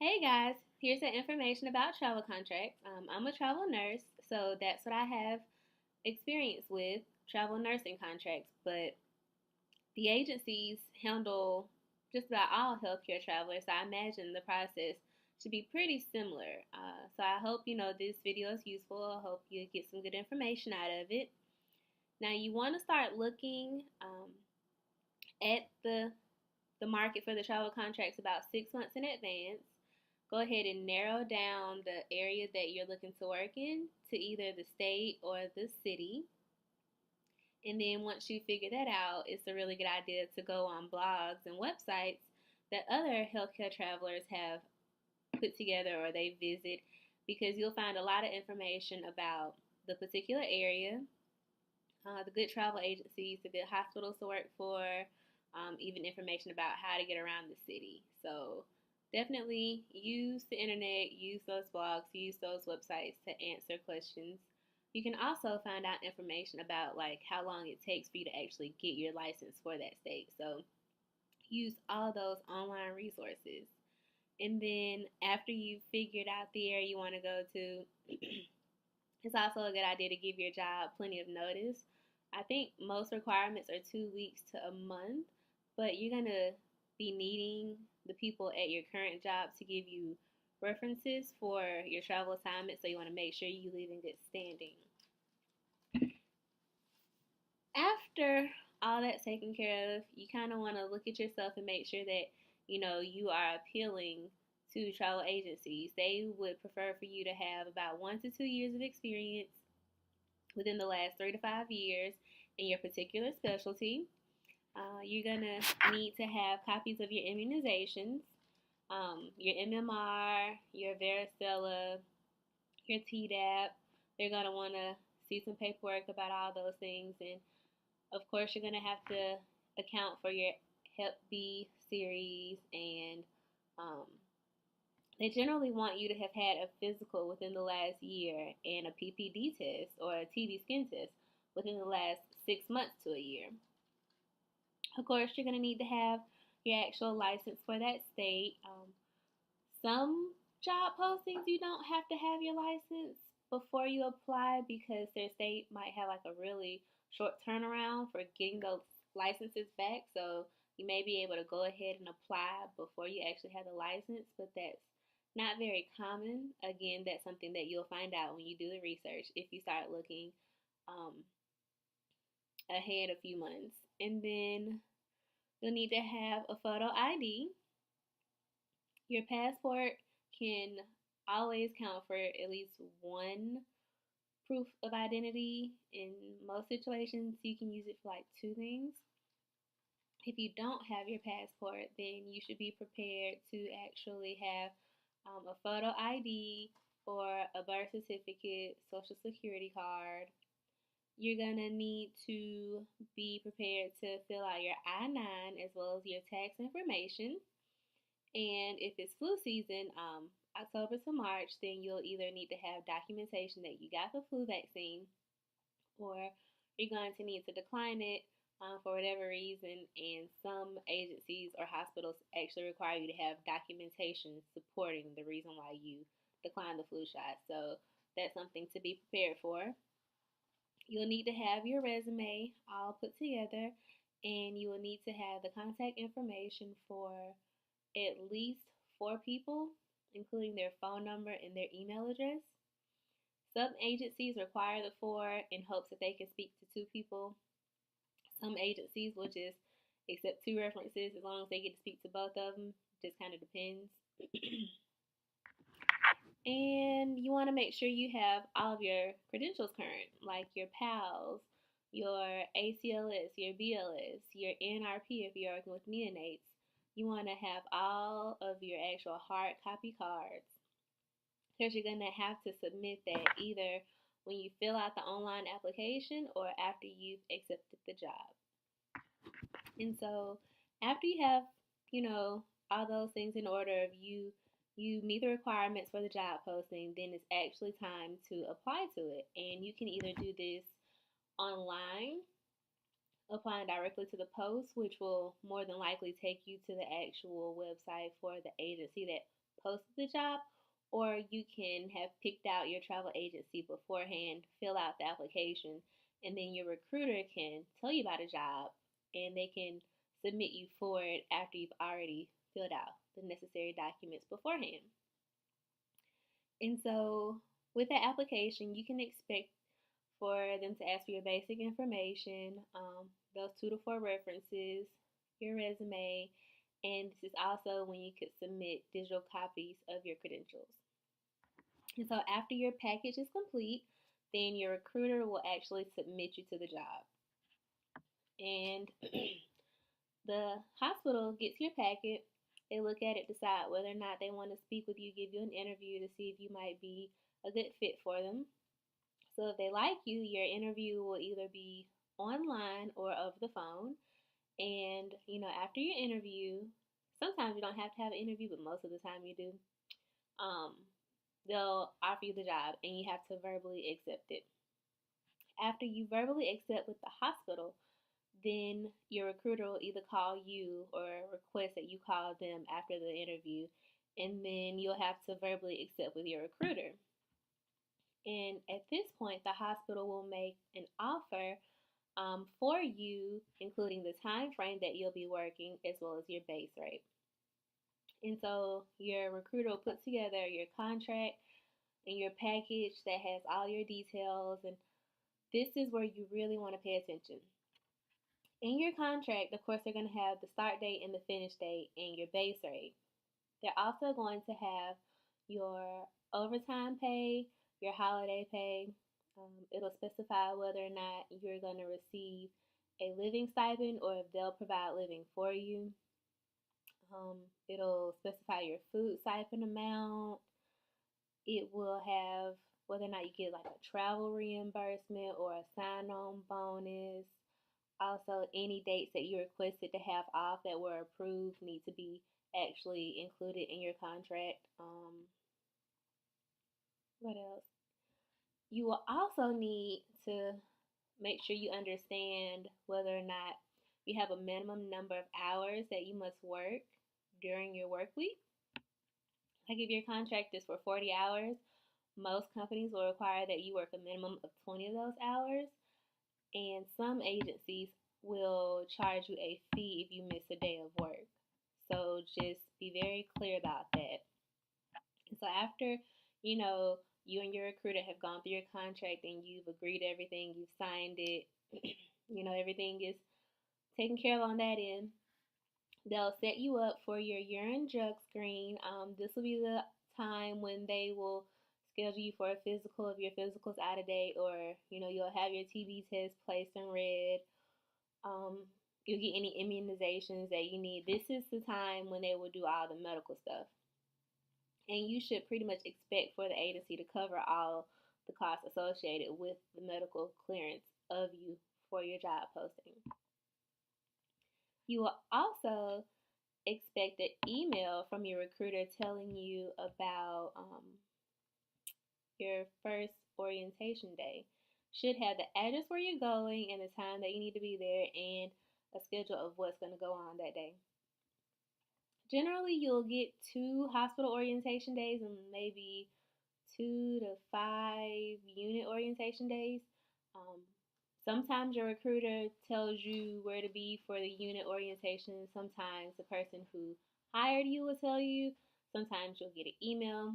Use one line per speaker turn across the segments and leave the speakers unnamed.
Hey guys, here's some information about travel contracts. I'm a travel nurse, so that's what I have experience with travel nursing contracts. But the agencies handle just about all healthcare travelers, so I imagine the process should be pretty similar. So I hope this video is useful. I hope you get some good information out of it. Now you want to start looking at the market for the travel contracts about 6 months in advance. Go ahead and narrow down the area that you're looking to work in to either the state or the city. And then once you figure that out, it's a really good idea to go on blogs and websites that other healthcare travelers have put together or they visit, because you'll find a lot of information about the particular area, the good travel agencies, the good hospitals to work for, even information about how to get around the city. So definitely use the internet, use those blogs, use those websites to answer questions. You can also find out information about like how long it takes for you to actually get your license for that state. So use all those online resources. And then after you've figured out the area you want to go to, it's also a good idea to give your job plenty of notice. I think most requirements are 2 weeks to a month, but you're going to be needing the people at your current job to give you references for your travel assignment, so you want to make sure you leave in good standing. After all that's taken care of, you kind of want to look at yourself and make sure that you are appealing to travel agencies. They would prefer for you to have about 1 to 2 years of experience within the last 3 to 5 years in your particular specialty. You're going to need to have copies of your immunizations, your MMR, your varicella, your Tdap. They're going to want to see some paperwork about all those things. And of course, you're going to have to account for your Hep B series, and um, they generally want you to have had a physical within the last year and a PPD test or a TB skin test within the last 6 months to a year. Of course, you're going to need to have your actual license for that state. Some job postings, you don't have to have your license before you apply because their state might have like a really short turnaround for getting those licenses back. So you may be able to go ahead and apply before you actually have the license, but that's not very common. Again, that's something that you'll find out when you do the research if you start looking um, ahead a few months. And then you'll need to have a photo ID. Your passport can always count for at least one proof of identity. In most situations, you can use it for like two things. If you don't have your passport, then you should be prepared to actually have a photo ID or a birth certificate, social security card. You're going to need to be prepared to fill out your I-9 as well as your tax information. And if it's flu season, October to March, then you'll either need to have documentation that you got the flu vaccine, or you're going to need to decline it for whatever reason. And some agencies or hospitals actually require you to have documentation supporting the reason why you declined the flu shot. So that's something to be prepared for. You'll need to have your resume all put together, and you will need to have the contact information for at least 4 people, including their phone number and their email address. Some agencies require the 4 in hopes that they can speak to 2 people. Some agencies will just accept 2 references as long as they get to speak to both of them. Just kind of depends. And you want to make sure you have all of your credentials current, like your PALS, your ACLS, your BLS, your NRP if you're working with neonates. You want to have all of your actual hard copy cards, because you're going to have to submit that either when you fill out the online application or after you've accepted the job. And so after you have, all those things in order, you meet the requirements for the job posting, then it's actually time to apply to it. And you can either do this online, applying directly to the post, which will more than likely take you to the actual website for the agency that posted the job, or you can have picked out your travel agency beforehand, fill out the application, and then your recruiter can tell you about a job and they can submit you for it after you've already filled out the necessary documents beforehand. And so, with that application, you can expect for them to ask for your basic information, those 2 to 4 references, your resume, and this is also when you could submit digital copies of your credentials. And so after your package is complete, then your recruiter will actually submit you to the job. And the hospital gets your packet, they look at it, decide whether or not they want to speak with you, give you an interview to see if you might be a good fit for them. So if they like you, your interview will either be online or over the phone. And, after your interview, sometimes you don't have to have an interview, but most of the time you do. Um, they'll offer you the job and you have to verbally accept it. After you verbally accept with the hospital, then your recruiter will either call you or request that you call them after the interview, and then you'll have to verbally accept with your recruiter. And at this point, the hospital will make an offer for you, including the time frame that you'll be working as well as your base rate. And so your recruiter will put together your contract and your package that has all your details, and this is where you really want to pay attention. In your contract, of course, they're going to have the start date and the finish date and your base rate. They're also going to have your overtime pay, your holiday pay. It'll specify whether or not you're going to receive a living stipend or if they'll provide living for you. It'll specify your food stipend amount. It will have whether or not you get like a travel reimbursement or a sign-on bonus. Also, any dates that you requested to have off that were approved need to be actually included in your contract. What else? You will also need to make sure you understand whether or not you have a minimum number of hours that you must work during your work week. Like if your contract is for 40 hours, most companies will require that you work a minimum of 20 of those hours. And some agencies will charge you a fee if you miss a day of work. So just be very clear about that. And so after, you and your recruiter have gone through your contract and you've agreed to everything, you've signed it, everything is taken care of on that end, they'll set you up for your urine drug screen. This will be the time when they will schedule you for a physical if your physical's out of date, or you'll have your TB test placed in red. You'll get any immunizations that you need. This is the time when they will do all the medical stuff. And you should pretty much expect for the agency to cover all the costs associated with the medical clearance of you for your job posting. You will also expect an email from your recruiter telling you about your first orientation day. Should have the address where you're going and the time that you need to be there and a schedule of what's going to go on that day. Generally, you'll get 2 hospital orientation days and maybe 2 to 5 unit orientation days. Sometimes your recruiter tells you where to be for the unit orientation. Sometimes the person who hired you will tell you. Sometimes you'll get an email.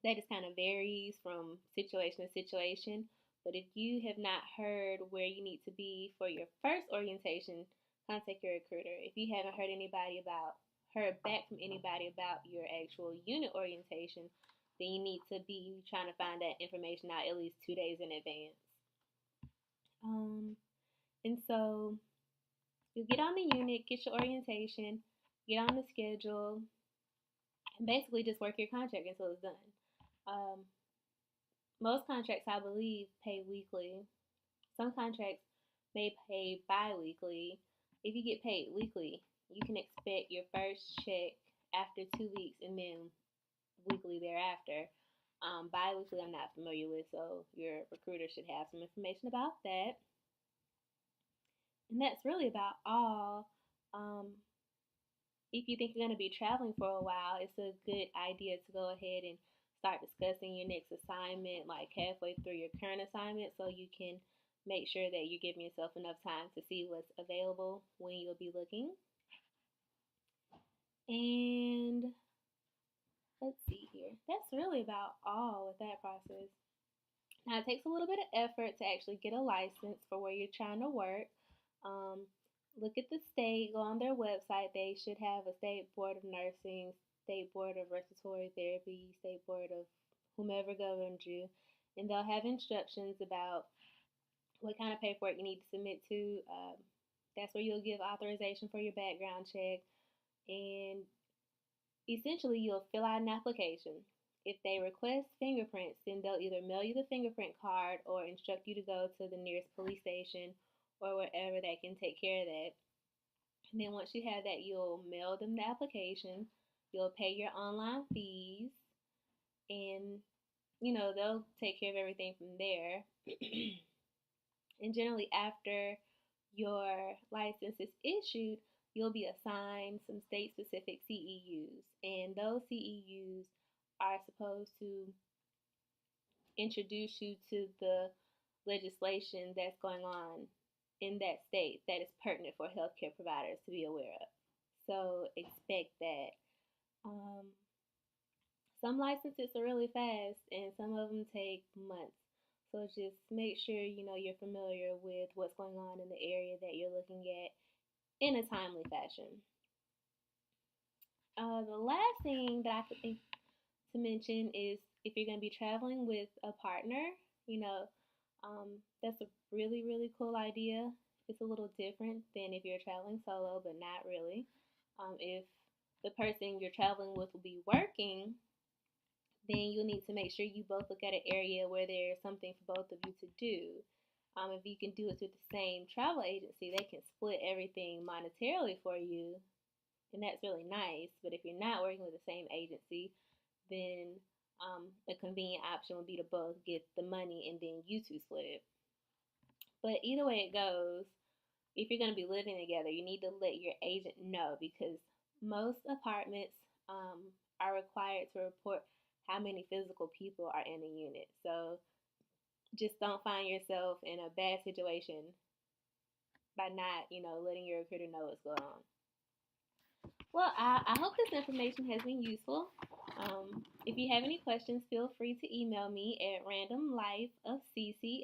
That just kind of varies from situation to situation. But if you have not heard where you need to be for your first orientation, contact your recruiter. If you haven't heard back from anybody about your actual unit orientation, then you need to be trying to find that information out at least 2 days in advance. And so you get on the unit, get your orientation, get on the schedule, and basically just work your contract until it's done. Most contracts, I believe, pay weekly. Some contracts may pay bi-weekly. If you get paid weekly, you can expect your first check after 2 weeks and then weekly thereafter. Bi-weekly, I'm not familiar with, so your recruiter should have some information about that. And that's really about all. If you think you're going to be traveling for a while, it's a good idea to go ahead and start discussing your next assignment like halfway through your current assignment so you can make sure that you're giving yourself enough time to see what's available when you'll be looking. And let's see here. That's really about all with that process. Now, it takes a little bit of effort to actually get a license for where you're trying to work. Um, Look at the state, go on their website. They should have a state board of nursing, state board of respiratory therapy, state board of whomever governs you, and they'll have instructions about what kind of paperwork you need to submit to. That's where you'll give authorization for your background check, and essentially you'll fill out an application. If they request fingerprints, then they'll either mail you the fingerprint card or instruct you to go to the nearest police station or wherever that can take care of that. And then once you have that, you'll mail them the application. You'll pay your online fees, and they'll take care of everything from there. And generally, after your license is issued, you'll be assigned some state specific CEUs. And those CEUs are supposed to introduce you to the legislation that's going on in that state that is pertinent for healthcare providers to be aware of. So expect that. Um, some licenses are really fast, and some of them take months. So just make sure you're familiar with what's going on in the area that you're looking at in a timely fashion. The last thing that I could think to mention is if you're going to be traveling with a partner, you know, that's a really, really cool idea. It's a little different than if you're traveling solo, but not really. If the person you're traveling with will be working, then you'll need to make sure you both look at an area where there's something for both of you to do. If you can do it through the same travel agency, they can split everything monetarily for you, and that's really nice. But if you're not working with the same agency, then a convenient option would be to both get the money and then you two split it. But either way it goes, if you're going to be living together, you need to let your agent know because most apartments are required to report how many physical people are in a unit. So just don't find yourself in a bad situation by not, letting your recruiter know what's going on. Well, I hope this information has been useful. If you have any questions, feel free to email me at randomlifeofcc